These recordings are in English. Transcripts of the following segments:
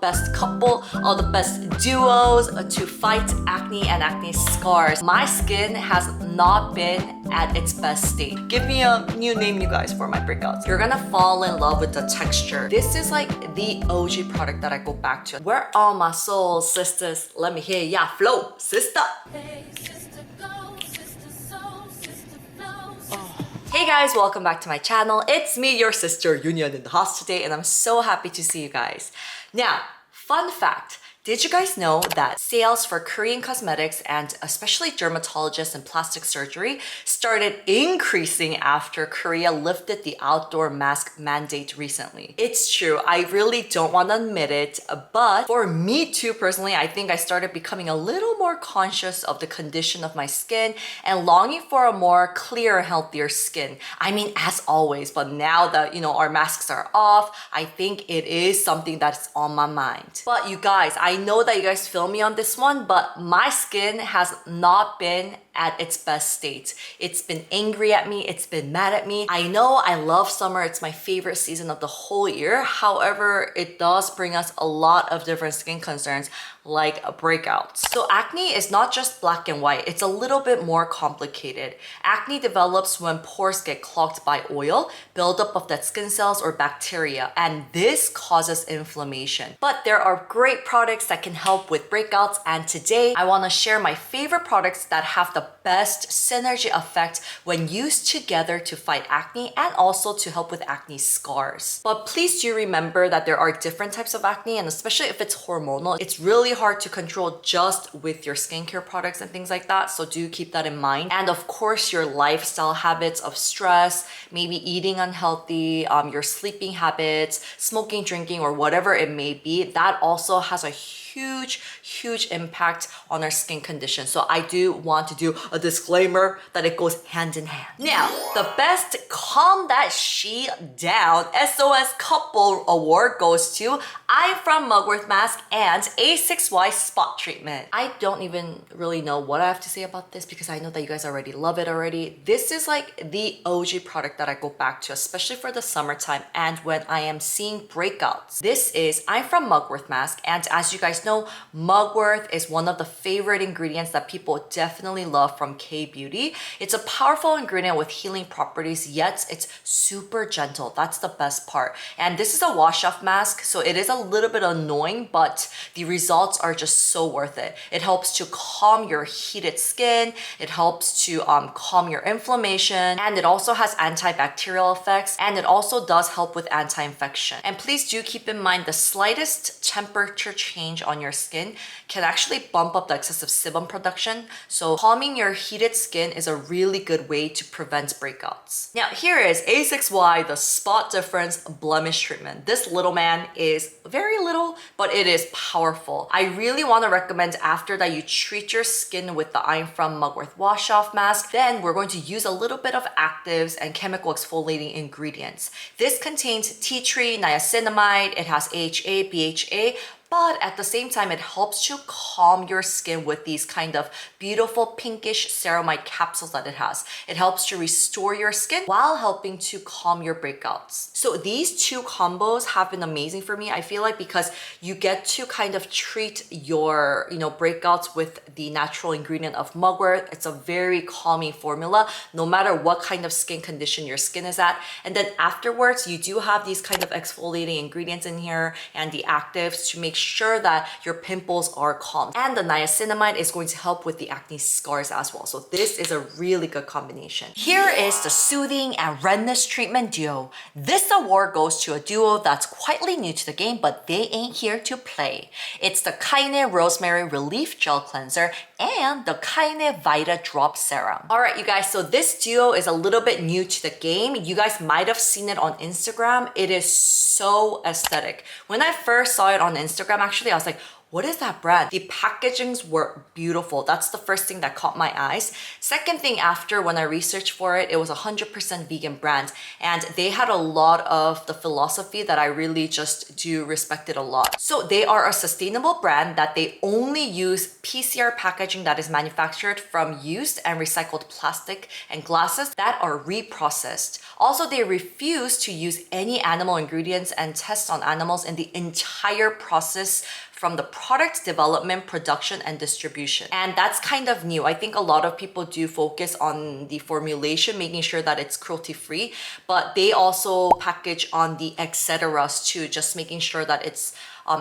best couple, all the best duos to fight acne and acne scars. My skin has not been at its best state. Give me a new name, you guys, for my breakouts. You're gonna fall in love with the texture. This is like the OG product that I go back to. Where are my soul sisters? Let me hear ya flow, sister. Hey guys, welcome back to my channel. It's me, your sister, EuniUnni in the house today, and I'm so happy to see you guys. Now, fun fact, did you guys know that sales for Korean cosmetics and especially dermatologists and plastic surgery started increasing after Korea lifted the outdoor mask mandate recently? It's true, I really don't want to admit it, but for me too personally, I think I started becoming a little more conscious of the condition of my skin and longing for a more clear, healthier skin. I mean, as always, but now that, our masks are off, I think it is something that's on my mind. But you guys, I know that you guys feel me on this one, but my skin has not been at its best state. It's been angry at me, it's been mad at me. I know I love summer, it's my favorite season of the whole year. However, it does bring us a lot of different skin concerns like breakouts. So acne is not just black and white, it's a little bit more complicated. Acne develops when pores get clogged by oil, buildup of dead skin cells or bacteria, and this causes inflammation. But there are great products that can help with breakouts, and today I want to share my favorite products that have the best synergy effect when used together to fight acne and also to help with acne scars. But please do remember that there are different types of acne, and especially if it's hormonal, it's really hard to control just with your skincare products and things like that. So do keep that in mind. And of course, your lifestyle habits of stress, maybe eating unhealthy, your sleeping habits, smoking, drinking, or whatever it may be, that also has a huge impact on our skin condition. So I do want to do a disclaimer that it goes hand in hand. Now, the best calm that she down SOS couple award goes to I'm from Mugwort mask and A6Y spot treatment. I don't even really know what I have to say about this because I know that you guys already love it already. This is like the OG product that I go back to, especially for the summertime and when I am seeing breakouts. This is I'm from Mugwort mask, and as you guys know, Mugwort is one of the favorite ingredients that people definitely love from K-beauty. It's a powerful ingredient with healing properties, yet it's super gentle. That's the best part. And this is a wash-off mask, so it is a little bit annoying, but the results are just so worth it. It helps to calm your heated skin, it helps to calm your inflammation, and it also has antibacterial effects, and it also does help with anti-infection. And please do keep in mind the slightest temperature change on your skin can actually bump up the excessive sebum production. So calming your heated skin is a really good way to prevent breakouts. Now here is A6Y, the spot difference blemish treatment. This little man is very little, but it is powerful. I really want to recommend after that you treat your skin with the I'm from Mugwort wash off mask, then we're going to use a little bit of actives and chemical exfoliating ingredients. This contains tea tree, niacinamide, it has AHA, BHA, but at the same time, it helps to calm your skin with these kind of beautiful pinkish ceramide capsules that it has. It helps to restore your skin while helping to calm your breakouts. So these two combos have been amazing for me. I feel like because you get to kind of treat your, breakouts with the natural ingredient of Mugwort. It's a very calming formula, no matter what kind of skin condition your skin is at. And then afterwards, you do have these kind of exfoliating ingredients in here and the actives to make sure that your pimples are calm. And the niacinamide is going to help with the acne scars as well. So this is a really good combination. Here is the soothing and redness treatment duo. This award goes to a duo that's quietly new to the game, but they ain't here to play. It's the Kaine Rosemary Relief Gel Cleanser and the Kaine Vita Drop Serum. All right, you guys, so this duo is a little bit new to the game. You guys might have seen it on Instagram. It is so aesthetic. When I first saw it on Instagram, actually, I was like, what is that brand? The packagings were beautiful. That's the first thing that caught my eyes. Second thing, after when I researched for it, it was a 100% vegan brand, and they had a lot of the philosophy that I really just do respect it a lot. So they are a sustainable brand that they only use PCR packaging that is manufactured from used and recycled plastic and glasses that are reprocessed. Also, they refuse to use any animal ingredients and tests on animals in the entire process, from the product development, production, and distribution. And that's kind of new. I think a lot of people do focus on the formulation, making sure that it's cruelty-free, but they also package on the etceteras too, just making sure that it's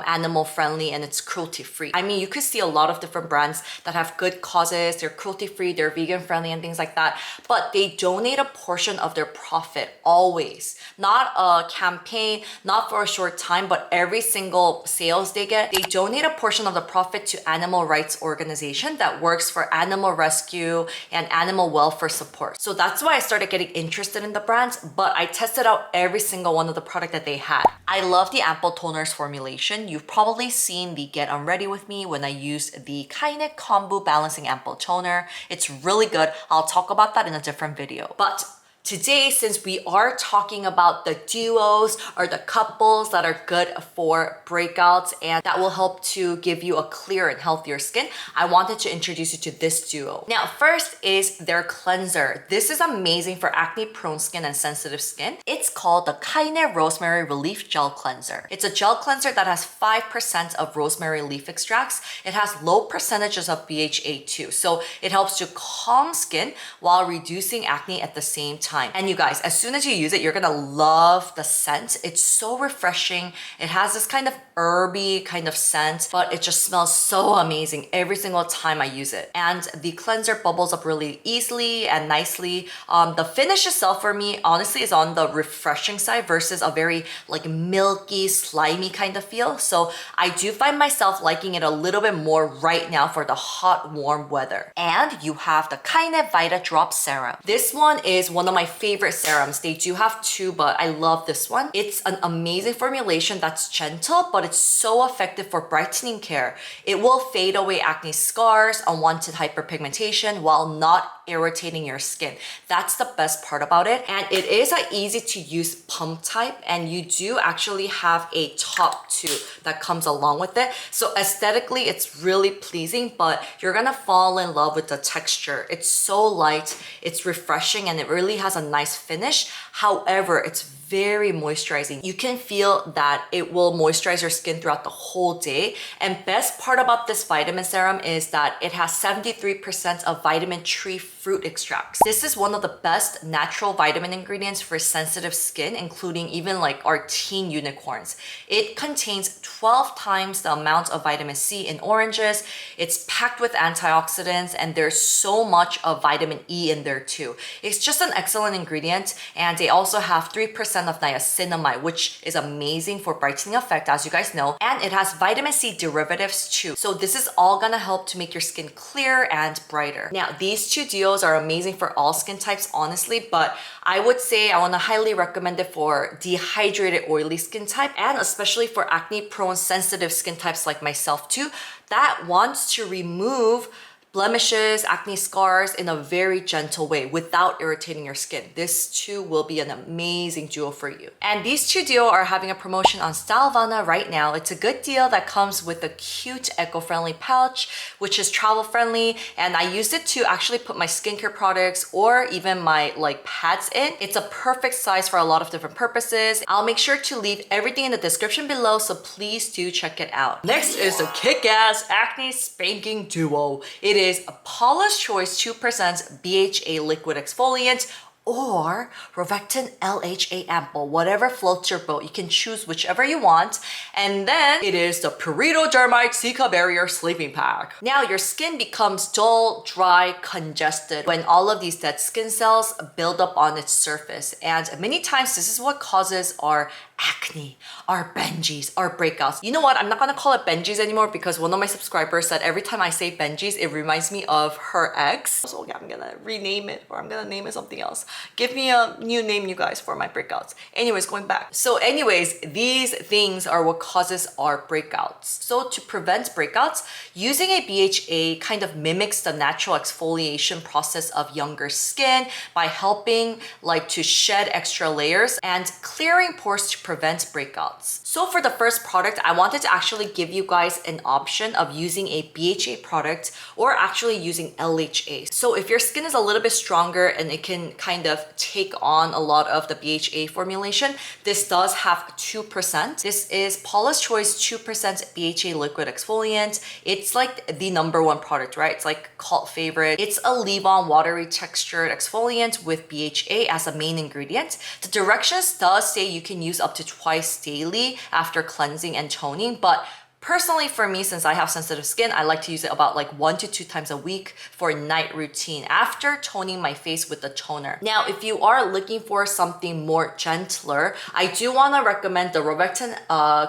animal friendly and it's cruelty free. I mean, you could see a lot of different brands that have good causes, they're cruelty free, they're vegan friendly and things like that, but they donate a portion of their profit always. Not a campaign, not for a short time, but every single sales they get, they donate a portion of the profit to animal rights organization that works for animal rescue and animal welfare support. So that's why I started getting interested in the brands, but I tested out every single one of the product that they had. I love the Ampoule Toner's formulation. You've probably seen the Get Unready With Me when I used the Kaine Kombu Balancing Ampoule Toner. It's really good. I'll talk about that in a different video. But today, since we are talking about the duos or the couples that are good for breakouts and that will help to give you a clear and healthier skin, I wanted to introduce you to this duo. Now, first is their cleanser. This is amazing for acne-prone skin and sensitive skin. It's called the Kaine Rosemary Relief Gel Cleanser. It's a gel cleanser that has 5% of rosemary leaf extracts. It has low percentages of BHA too, so it helps to calm skin while reducing acne at the same time. And you guys, as soon as you use it, you're gonna love the scent. It's so refreshing. It has this kind of herby kind of scent, but it just smells so amazing every single time I use it. And the cleanser bubbles up really easily and nicely. The finish itself for me, honestly, is on the refreshing side versus a very like milky, slimy kind of feel. So I do find myself liking it a little bit more right now for the hot, warm weather. And you have the Kaine Vita Drop Serum. This one is one of my favorite serums. They do have two, but I love this one. It's an amazing formulation that's gentle, but it's so effective for brightening care. It will fade away acne scars, unwanted hyperpigmentation, while not irritating your skin. That's the best part about it. And it is an easy to use pump type, and you do actually have a top too that comes along with it. So aesthetically, it's really pleasing, but you're gonna fall in love with the texture. It's so light, it's refreshing, and it really has a nice finish. However, it's very moisturizing. You can feel that it will moisturize your skin throughout the whole day. And best part about this vitamin serum is that it has 73% of vitamin tree fruit extracts. This is one of the best natural vitamin ingredients for sensitive skin, including even like our teen unicorns. It contains 12 times the amount of vitamin C in oranges. It's packed with antioxidants, and there's so much of vitamin E in there too. It's just an excellent ingredient, and they also have 3% of niacinamide, which is amazing for brightening effect, as you guys know, and it has vitamin C derivatives too. So this is all gonna help to make your skin clear and brighter. Now, these two deos are amazing for all skin types, honestly, but I would say I wanna highly recommend it for dehydrated, oily skin type, and especially for acne-prone, sensitive skin types like myself too, that wants to remove blemishes, acne scars in a very gentle way without irritating your skin. This too will be an amazing duo for you. And these two duo are having a promotion on Stylevana right now. It's a good deal that comes with a cute eco-friendly pouch, which is travel friendly. And I used it to actually put my skincare products or even my like pads in. It's a perfect size for a lot of different purposes. I'll make sure to leave everything in the description below, so please do check it out. Next is the KICKASS Acne-Spank'n Duo. It is a Paula's Choice 2% BHA liquid exfoliant or ROVECTIN LHA Ampoule, whatever floats your boat. You can choose whichever you want. And then it is the PURITO Dermide Cica Barrier Sleeping Pack. Now your skin becomes dull, dry, congested when all of these dead skin cells build up on its surface. And many times this is what causes our acne, our Benjis, our breakouts. You know what? I'm not gonna call it Benjis anymore because one of my subscribers said every time I say Benjis, it reminds me of her ex. So yeah, I'm gonna rename it, or I'm gonna name it something else. Give me a new name, you guys, for my breakouts. Anyways, going back. So anyways, these things are what causes our breakouts. So to prevent breakouts, using a BHA kind of mimics the natural exfoliation process of younger skin by helping like to shed extra layers and clearing pores to prevent breakouts. So for the first product, I wanted to actually give you guys an option of using a BHA product or actually using LHA. So if your skin is a little bit stronger and it can kind of take on a lot of the BHA formulation, this does have 2%. This is Paula's Choice 2% BHA liquid exfoliant. It's like the #1 product, right? It's like cult favorite. It's a leave-on watery textured exfoliant with BHA as a main ingredient. The directions does say you can use up to twice daily after cleansing and toning, but personally, for me, since I have sensitive skin, I like to use it about like 1 to 2 times a week for a night routine after toning my face with the toner. Now, if you are looking for something more gentler, I do want to recommend the ROVECTIN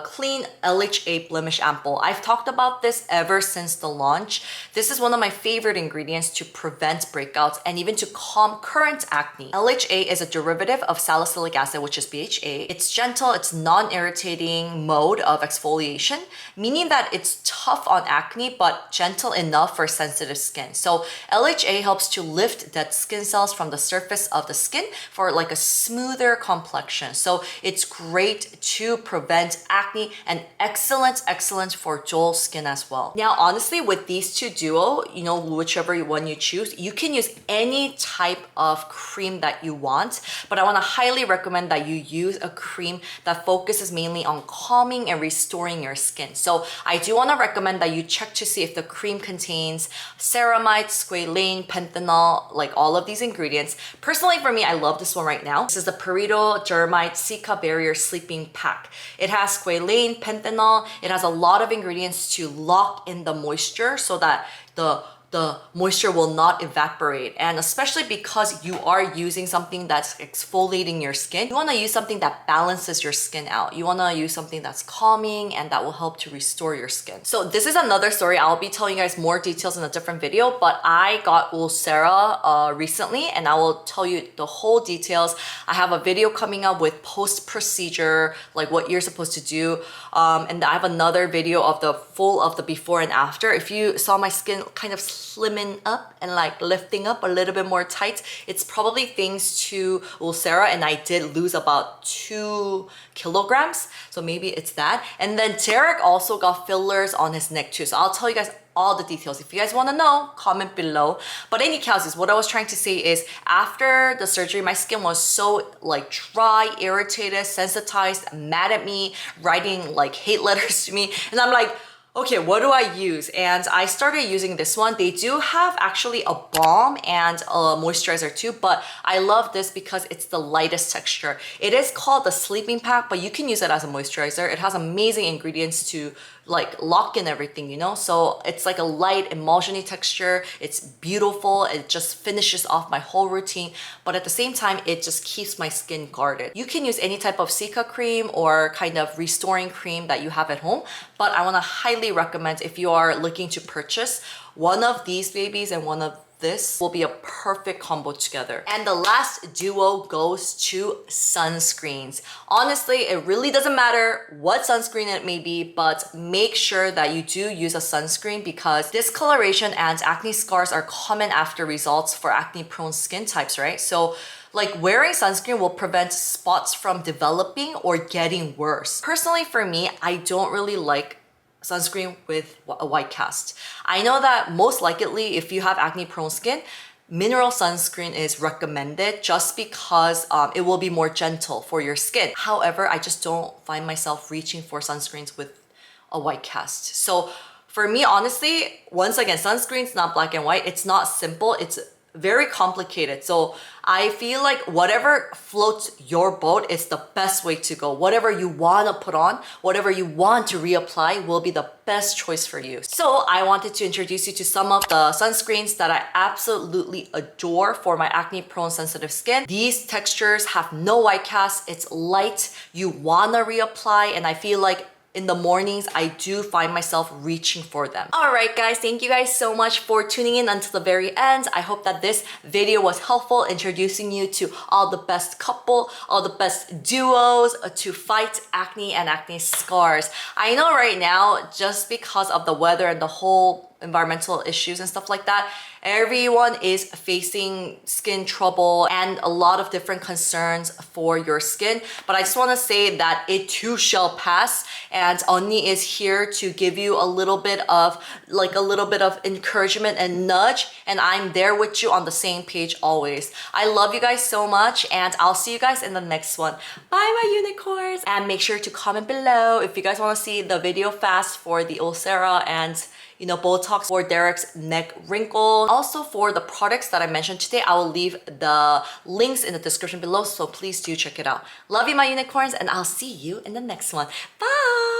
Clean LHA Blemish Ampoule. I've talked about this ever since the launch. This is one of my favorite ingredients to prevent breakouts and even to calm current acne. LHA is a derivative of salicylic acid, which is BHA. It's gentle, it's non-irritating mode of exfoliation, meaning that it's tough on acne but gentle enough for sensitive skin. So LHA helps to lift dead skin cells from the surface of the skin for like a smoother complexion. So it's great to prevent acne and excellent for dull skin as well. Now, honestly, with these two duo, you know, whichever one you choose, you can use any type of cream that you want, but I want to highly recommend that you use a cream that focuses mainly on calming and restoring your skin. So I do want to recommend that you check to see if the cream contains ceramide, squalane, panthenol, like all of these ingredients. Personally, for me, I love this one right now. This is the PURITO Dermide Cica Barrier Sleeping Pack. It has squalane, panthenol. It has a lot of ingredients to lock in the moisture so that the moisture will not evaporate. And especially because you are using something that's exfoliating your skin, you want to use something that balances your skin out. You want to use something that's calming and that will help to restore your skin. So this is another story. I'll be telling you guys more details in a different video, but I got ulcera recently and I will tell you the whole details. I have a video coming up with post-procedure, like what you're supposed to do. And I have another video of the full of the before and after. If you saw my skin kind of slimming up and like lifting up a little bit more tight, it's probably thanks to ulcera, and I did lose about 2 kilograms, so maybe it's that. And then Derek also got fillers on his neck too, so I'll tell you guys all the details. If you guys want to know, comment below. But any cases, what I was trying to say is after the surgery, my skin was so like dry, irritated, sensitized, mad at me, writing like hate letters to me, and I'm like, okay, what do I use? And I started using this one. They do have actually a balm and a moisturizer too, but I love this because it's the lightest texture. It is called the sleeping pack, but you can use it as a moisturizer. It has amazing ingredients to like lock in everything, you know? So it's like a light emulsiony texture. It's beautiful. It just finishes off my whole routine, but at the same time, it just keeps my skin guarded. You can use any type of Cica cream or kind of restoring cream that you have at home, but I wanna highly recommend if you are looking to purchase one of these babies and one of this will be a perfect combo together. And the last duo goes to sunscreens. Honestly, it really doesn't matter what sunscreen it may be, but make sure that you do use a sunscreen because discoloration and acne scars are common after results for acne-prone skin types, right? So like wearing sunscreen will prevent spots from developing or getting worse. Personally, for me, I don't really like sunscreen with a white cast. I know that most likely if you have acne prone skin, mineral sunscreen is recommended just because it will be more gentle for your skin. However, I just don't find myself reaching for sunscreens with a white cast. So for me, honestly, once again, sunscreen's not black and white. It's not simple. It's very complicated. So I feel like whatever floats your boat is the best way to go. Whatever you want to put on, whatever you want to reapply will be the best choice for you. So I wanted to introduce you to some of the sunscreens that I absolutely adore for my acne prone sensitive skin. These textures have no white cast. It's light. You want to reapply, and I feel like in the mornings, I do find myself reaching for them. Alright guys, thank you guys so much for tuning in until the very end. I hope that this video was helpful, introducing you to all the best couple, all the best duos to fight acne and acne scars. I know right now, just because of the weather and the whole environmental issues and stuff like that, everyone is facing skin trouble and a lot of different concerns for your skin. But I just want to say that it too shall pass, and EuniUnni is here to give you a little bit of encouragement and nudge, and I'm there with you on the same page always. I love you guys so much, and I'll see you guys in the next one. Bye my unicorns, and make sure to comment below if you guys want to see the video fast for the ulcera and Botox for Derek's neck wrinkle. Also for the products that I mentioned today, I will leave the links in the description below, so please do check it out. Love you my unicorns, and I'll see you in the next one. Bye!